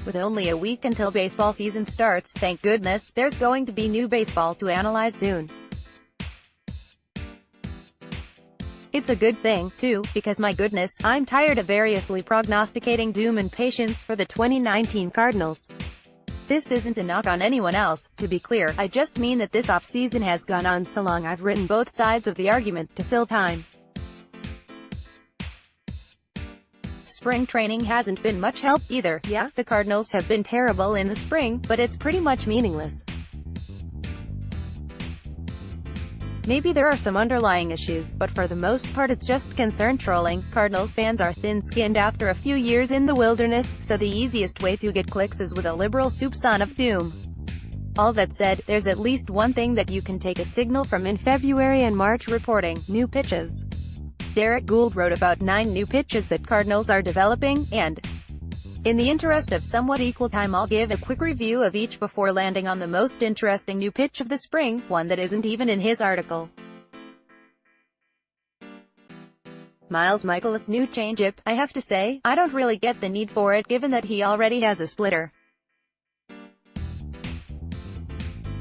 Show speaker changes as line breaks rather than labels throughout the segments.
With only a week until baseball season starts, thank goodness, there's going to be new baseball to analyze soon. It's a good thing, too, because my goodness, I'm tired of variously prognosticating doom and patience for the 2019 Cardinals. This isn't a knock on anyone else, to be clear, I just mean that this offseason has gone on so long I've written both sides of the argument to fill time. Spring training hasn't been much help either. Yeah, the Cardinals have been terrible in the spring, but it's pretty much meaningless. Maybe there are some underlying issues, but for the most part it's just concern trolling. Cardinals fans are thin-skinned after a few years in the wilderness, so the easiest way to get clicks is with a liberal soupçon of doom. All that said, there's at least one thing that you can take a signal from in February and March reporting: new pitches. Derek Gould wrote about 9 new pitches that Cardinals are developing, and in the interest of somewhat equal time I'll give a quick review of each before landing on the most interesting new pitch of the spring, one that isn't even in his article. Miles Mikolas' new changeup. I have to say, I don't really get the need for it given that he already has a splitter.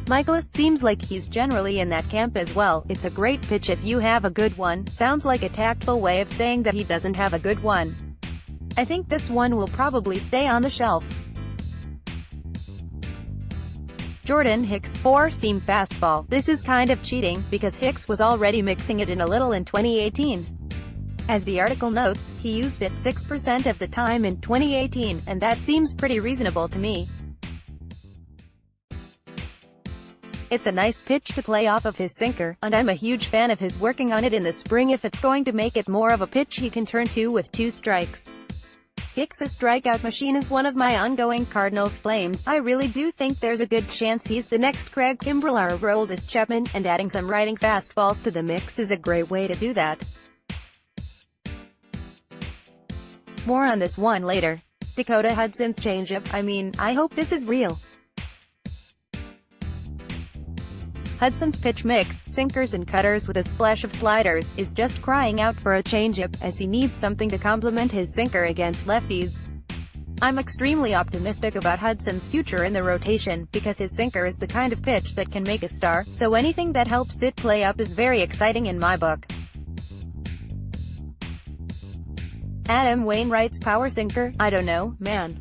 Mikolas seems like he's generally in that camp as well. It's a great pitch if you have a good one. Sounds like a tactful way of saying that he doesn't have a good one. I think this one will probably stay on the shelf. Jordan Hicks' 4-seam fastball. This is kind of cheating, because Hicks was already mixing it in a little in 2018. As the article notes, he used it 6% of the time in 2018, and that seems pretty reasonable to me. It's a nice pitch to play off of his sinker, and I'm a huge fan of his working on it in the spring if it's going to make it more of a pitch he can turn to with 2 strikes. Hicks' strikeout machine is one of my ongoing Cardinals flames. I really do think there's a good chance he's the next Craig Kimbrell or Aroldis Chapman, and adding some riding fastballs to the mix is a great way to do that. More on this one later. Dakota Hudson's changeup. I hope this is real. Hudson's pitch mix, sinkers and cutters with a splash of sliders, is just crying out for a changeup, as he needs something to complement his sinker against lefties. I'm extremely optimistic about Hudson's future in the rotation, because his sinker is the kind of pitch that can make a star, so anything that helps it play up is very exciting in my book. Adam Wainwright's power sinker. I don't know, man.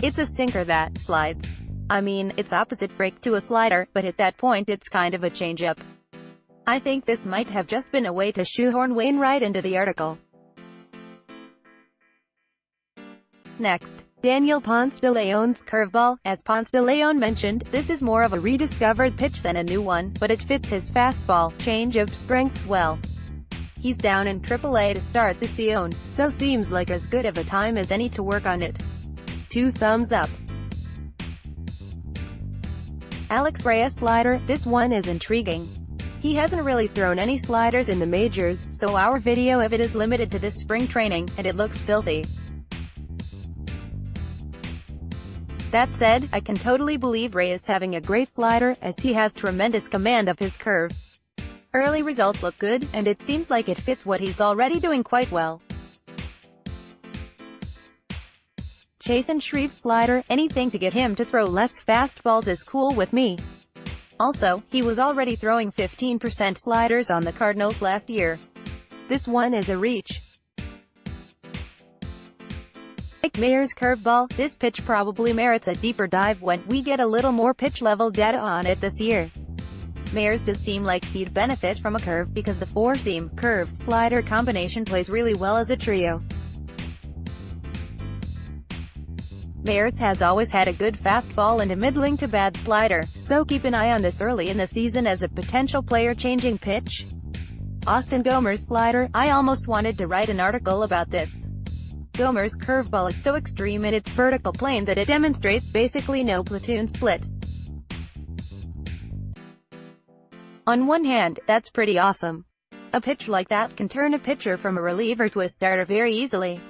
It's a sinker that slides. It's opposite break to a slider, but at that point it's kind of a changeup. I think this might have just been a way to shoehorn Wainwright into the article. Next, Daniel Ponce de Leon's curveball. As Ponce de Leon mentioned, this is more of a rediscovered pitch than a new one, but it fits his fastball, changeup strengths well. He's down in AAA to start the season, so seems like as good of a time as any to work on it. 2 thumbs up. Alex Reyes slider. This one is intriguing. He hasn't really thrown any sliders in the majors, so our video of it is limited to this spring training, and it looks filthy. That said, I can totally believe Reyes having a great slider, as he has tremendous command of his curve. Early results look good, and it seems like it fits what he's already doing quite well. Chasen Shreve's slider. Anything to get him to throw less fastballs is cool with me. Also, he was already throwing 15% sliders on the Cardinals last year. This one is a reach. Mike Mayer's curveball. This pitch probably merits a deeper dive when we get a little more pitch-level data on it this year. Mayers does seem like he'd benefit from a curve because the 4-seam, curve, slider combination plays really well as a trio. Mayers has always had a good fastball and a middling to bad slider, so keep an eye on this early in the season as a potential player-changing pitch. Austin Gomer's slider. I almost wanted to write an article about this. Gomer's curveball is so extreme in its vertical plane that it demonstrates basically no platoon split. On one hand, that's pretty awesome. A pitch like that can turn a pitcher from a reliever to a starter very easily.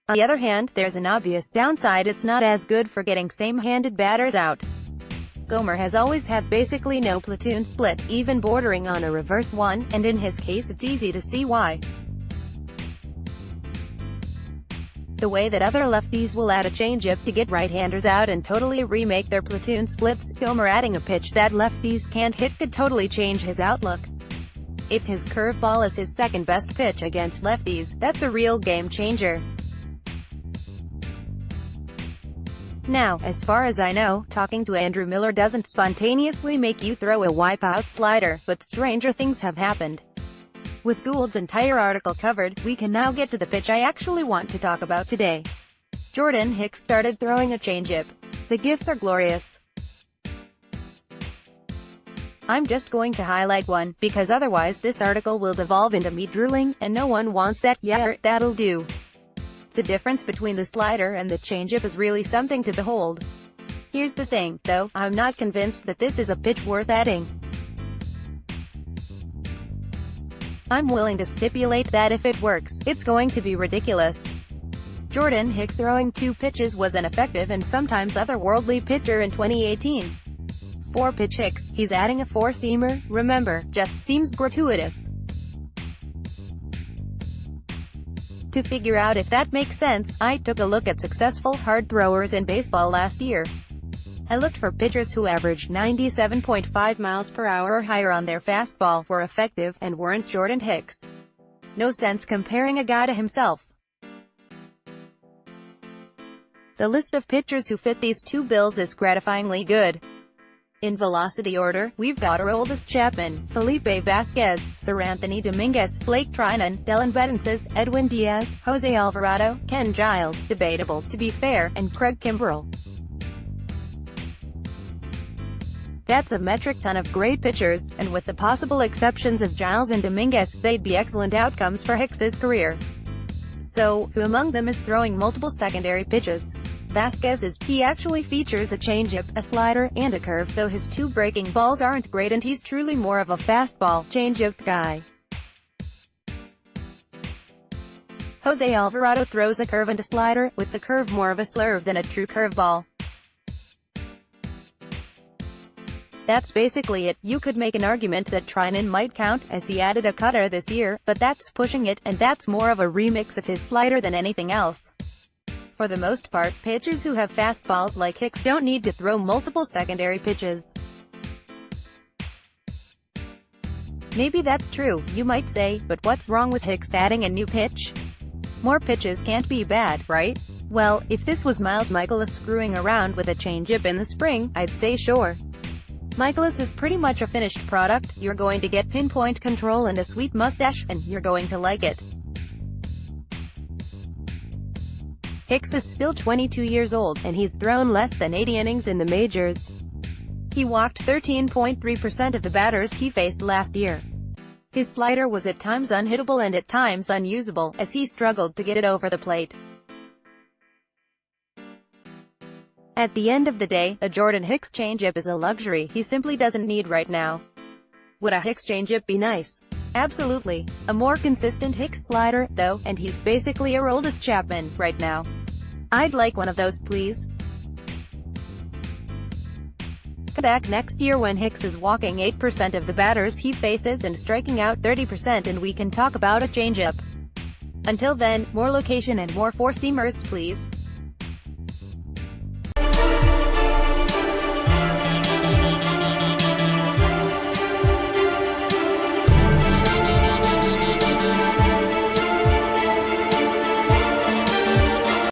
On the other hand, there's an obvious downside: it's not as good for getting same-handed batters out. Gomer has always had basically no platoon split, even bordering on a reverse one, and in his case it's easy to see why. The way that other lefties will add a changeup to get right-handers out and totally remake their platoon splits, Gomer adding a pitch that lefties can't hit could totally change his outlook. If his curveball is his second-best pitch against lefties, that's a real game-changer. Now, as far as I know, talking to Andrew Miller doesn't spontaneously make you throw a wipeout slider, but stranger things have happened. With Gould's entire article covered, we can now get to the pitch I actually want to talk about today. Jordan Hicks started throwing a changeup. The gifs are glorious. I'm just going to highlight one, because otherwise this article will devolve into me drooling, and no one wants that. Yeah, that'll do. The difference between the slider and the changeup is really something to behold. Here's the thing, though, I'm not convinced that this is a pitch worth adding. I'm willing to stipulate that if it works, it's going to be ridiculous. Jordan Hicks throwing two pitches was an effective and sometimes otherworldly pitcher in 2018. 4-pitch Hicks, he's adding a four-seamer, remember, just seems gratuitous. To figure out if that makes sense, I took a look at successful hard throwers in baseball last year. I looked for pitchers who averaged 97.5 miles per hour or higher on their fastball, were effective, and weren't Jordan Hicks. No sense comparing a guy to himself. The list of pitchers who fit these two bills is gratifyingly good. In velocity order, we've got Aroldis Chapman, Felipe Vasquez, Sir Anthony Dominguez, Blake Trinan, Dellin Betances, Edwin Diaz, Jose Alvarado, Ken Giles, debatable, to be fair, and Craig Kimbrell. That's a metric ton of great pitchers, and with the possible exceptions of Giles and Dominguez, they'd be excellent outcomes for Hicks's career. So, who among them is throwing multiple secondary pitches? Vasquez's, he actually features a changeup, a slider, and a curve, though his two breaking balls aren't great and he's truly more of a fastball, changeup guy. Jose Alvarado throws a curve and a slider, with the curve more of a slurve than a true curveball. That's basically it. You could make an argument that Trinan might count, as he added a cutter this year, but that's pushing it, and that's more of a remix of his slider than anything else. For the most part, pitchers who have fastballs like Hicks don't need to throw multiple secondary pitches. Maybe that's true, you might say, but what's wrong with Hicks adding a new pitch? More pitches can't be bad, right? Well, if this was Miles Mikolas screwing around with a changeup in the spring, I'd say sure. Mikolas is pretty much a finished product. You're going to get pinpoint control and a sweet mustache, and you're going to like it. Hicks is still 22 years old, and he's thrown less than 80 innings in the majors. He walked 13.3% of the batters he faced last year. His slider was at times unhittable and at times unusable, as he struggled to get it over the plate. At the end of the day, a Jordan Hicks changeup is a luxury he simply doesn't need right now. Would a Hicks changeup be nice? Absolutely. A more consistent Hicks slider, though, and he's basically Aroldis Chapman right now. I'd like one of those, please. Come back next year when Hicks is walking 8% of the batters he faces and striking out 30%, and we can talk about a changeup. Until then, more location and more four-seamers, please.